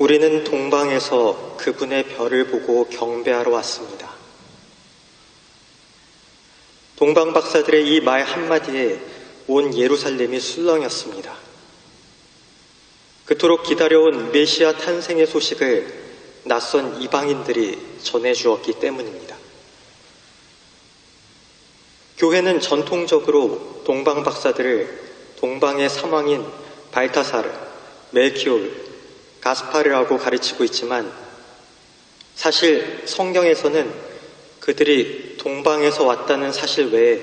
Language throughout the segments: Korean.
우리는 동방에서 그분의 별을 보고 경배하러 왔습니다. 동방 박사들의 이 말 한마디에 온 예루살렘이 술렁였습니다. 그토록 기다려온 메시아 탄생의 소식을 낯선 이방인들이 전해주었기 때문입니다. 교회는 전통적으로 동방 박사들을 동방의 삼왕인 발타사르, 멜키올, 가스파르라고 가르치고 있지만 사실 성경에서는 그들이 동방에서 왔다는 사실 외에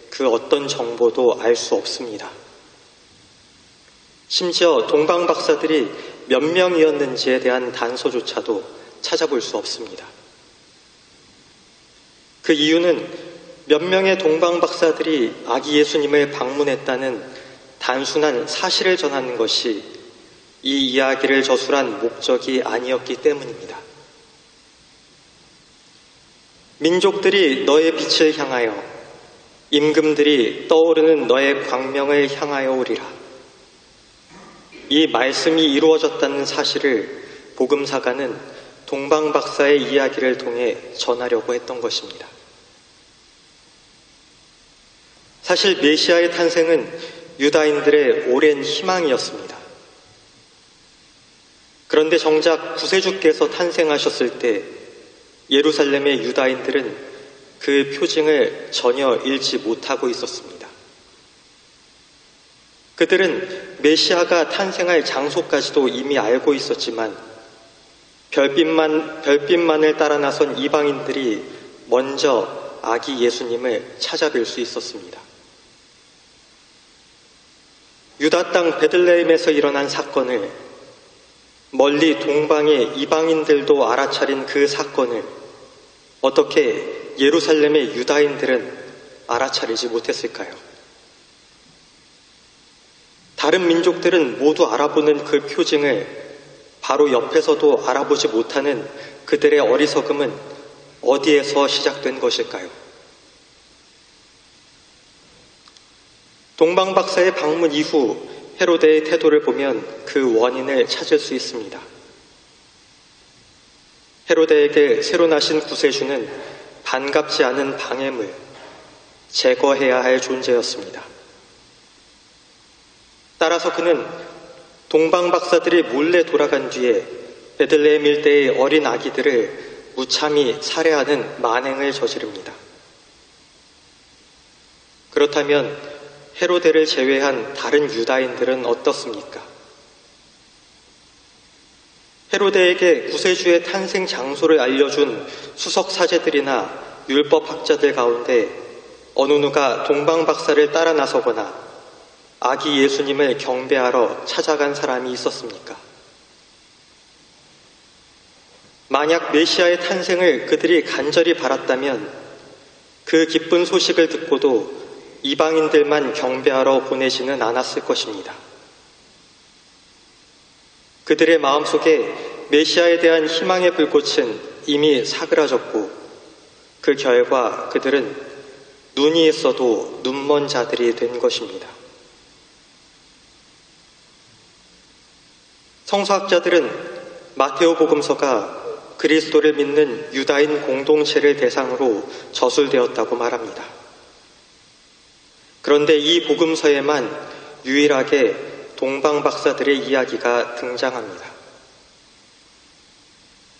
그 어떤 정보도 알 수 없습니다. 심지어 동방 박사들이 몇 명이었는지에 대한 단서조차도 찾아볼 수 없습니다. 그 이유는 몇 명의 동방 박사들이 아기 예수님을 방문했다는 단순한 사실을 전하는 것이 이 이야기를 저술한 목적이 아니었기 때문입니다. 민족들이 너의 빛을 향하여, 임금들이 떠오르는 너의 광명을 향하여 오리라. 이 말씀이 이루어졌다는 사실을 복음사가는 동방 박사의 이야기를 통해 전하려고 했던 것입니다. 사실 메시아의 탄생은 유다인들의 오랜 희망이었습니다. 그런데 정작 구세주께서 탄생하셨을 때 예루살렘의 유다인들은 그 표징을 전혀 잃지 못하고 있었습니다. 그들은 메시아가 탄생할 장소까지도 이미 알고 있었지만 별빛만을 따라 나선 이방인들이 먼저 아기 예수님을 찾아뵐 수 있었습니다. 유다 땅 베들레헴에서 일어난 사건을 멀리 동방의 이방인들도 알아차린 그 사건을 어떻게 예루살렘의 유다인들은 알아차리지 못했을까요? 다른 민족들은 모두 알아보는 그 표징을 바로 옆에서도 알아보지 못하는 그들의 어리석음은 어디에서 시작된 것일까요? 동방 박사의 방문 이후 헤로데의 태도를 보면 그 원인을 찾을 수 있습니다. 헤로데에게 새로 나신 구세주는 반갑지 않은 방해물, 제거해야 할 존재였습니다. 따라서 그는 동방 박사들이 몰래 돌아간 뒤에 베들레헴 일대의 어린 아기들을 무참히 살해하는 만행을 저지릅니다. 그렇다면 헤로데를 제외한 다른 유다인들은 어떻습니까? 헤로데에게 구세주의 탄생 장소를 알려준 수석 사제들이나 율법학자들 가운데 어느 누가 동방 박사를 따라 나서거나 아기 예수님을 경배하러 찾아간 사람이 있었습니까? 만약 메시아의 탄생을 그들이 간절히 바랐다면 그 기쁜 소식을 듣고도 이방인들만 경배하러 보내지는 않았을 것입니다. 그들의 마음속에 메시아에 대한 희망의 불꽃은 이미 사그라졌고 그 결과 그들은 눈이 있어도 눈먼 자들이 된 것입니다. 성서학자들은 마테오 복음서가 그리스도를 믿는 유다인 공동체를 대상으로 저술되었다고 말합니다. 그런데 이 복음서에만 유일하게 동방 박사들의 이야기가 등장합니다.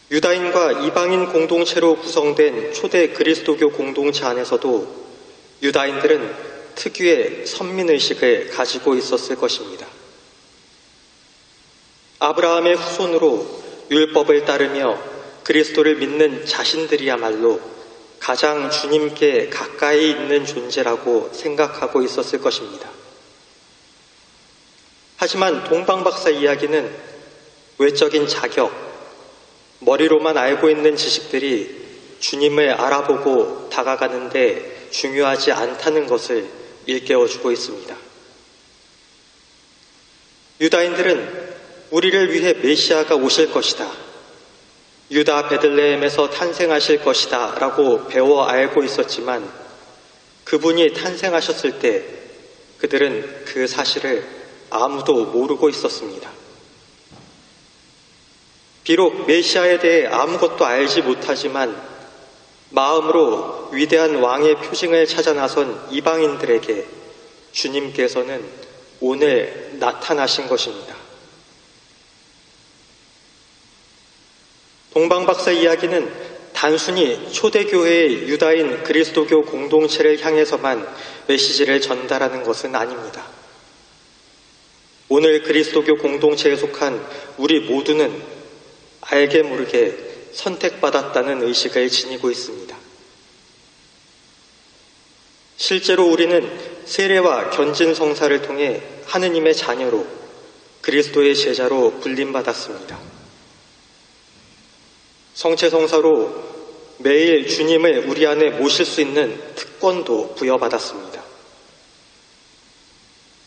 유다인과 이방인 공동체로 구성된 초대 그리스도교 공동체 안에서도 유다인들은 특유의 선민의식을 가지고 있었을 것입니다. 아브라함의 후손으로 율법을 따르며 그리스도를 믿는 자신들이야말로 가장 주님께 가까이 있는 존재라고 생각하고 있었을 것입니다. 하지만 동방 박사 이야기는 외적인 자격, 머리로만 알고 있는 지식들이 주님을 알아보고 다가가는데 중요하지 않다는 것을 일깨워주고 있습니다. 유다인들은 우리를 위해 메시아가 오실 것이다, 유다 베들레헴에서 탄생하실 것이다 라고 배워 알고 있었지만 그분이 탄생하셨을 때 그들은 그 사실을 아무도 모르고 있었습니다. 비록 메시아에 대해 아무것도 알지 못하지만 마음으로 위대한 왕의 표징을 찾아 나선 이방인들에게 주님께서는 오늘 나타나신 것입니다. 동방박사 이야기는 단순히 초대교회의 유다인 그리스도교 공동체를 향해서만 메시지를 전달하는 것은 아닙니다. 오늘 그리스도교 공동체에 속한 우리 모두는 알게 모르게 선택받았다는 의식을 지니고 있습니다. 실제로 우리는 세례와 견진 성사를 통해 하느님의 자녀로 그리스도의 제자로 불림받았습니다. 성체 성사로 매일 주님을 우리 안에 모실 수 있는 특권도 부여받았습니다.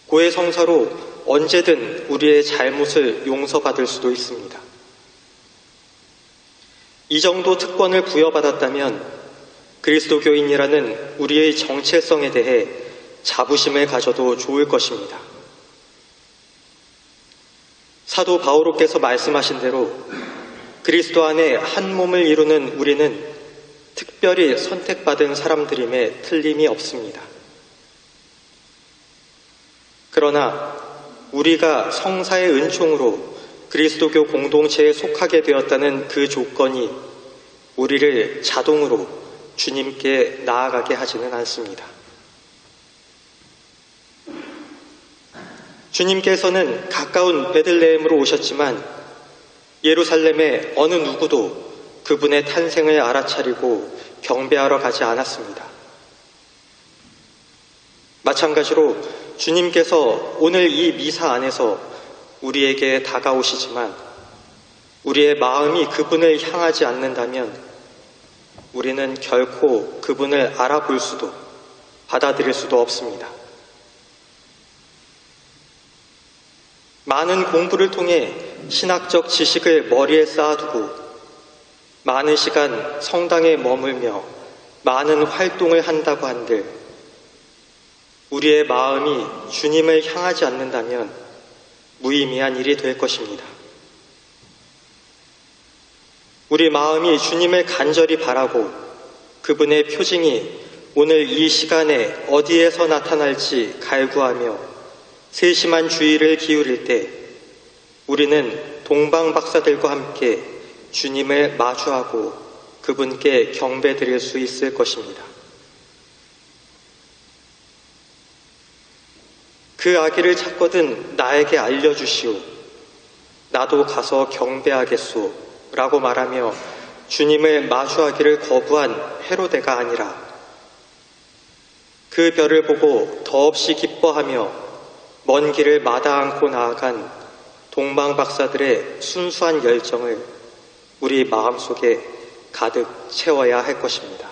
고해 성사로 언제든 우리의 잘못을 용서받을 수도 있습니다. 이 정도 특권을 부여받았다면 그리스도교인이라는 우리의 정체성에 대해 자부심을 가져도 좋을 것입니다. 사도 바오로께서 말씀하신 대로 그리스도 안에 한 몸을 이루는 우리는 특별히 선택받은 사람들임에 틀림이 없습니다. 그러나 우리가 성사의 은총으로 그리스도교 공동체에 속하게 되었다는 그 조건이 우리를 자동으로 주님께 나아가게 하지는 않습니다. 주님께서는 가까운 베들레헴으로 오셨지만 예루살렘의 어느 누구도 그분의 탄생을 알아차리고 경배하러 가지 않았습니다. 마찬가지로 주님께서 오늘 이 미사 안에서 우리에게 다가오시지만 우리의 마음이 그분을 향하지 않는다면 우리는 결코 그분을 알아볼 수도 받아들일 수도 없습니다. 많은 공부를 통해 신학적 지식을 머리에 쌓아두고 많은 시간 성당에 머물며 많은 활동을 한다고 한들 우리의 마음이 주님을 향하지 않는다면 무의미한 일이 될 것입니다. 우리 마음이 주님을 간절히 바라고 그분의 표징이 오늘 이 시간에 어디에서 나타날지 갈구하며 세심한 주의를 기울일 때 우리는 동방 박사들과 함께 주님을 마주하고 그분께 경배드릴 수 있을 것입니다. 그 아기를 찾거든 나에게 알려주시오. 나도 가서 경배하겠소. 라고 말하며 주님을 마주하기를 거부한 헤로데가 아니라 그 별을 보고 더없이 기뻐하며 먼 길을 마다 않고 나아간 동방 박사들의 순수한 열정을 우리 마음속에 가득 채워야 할 것입니다.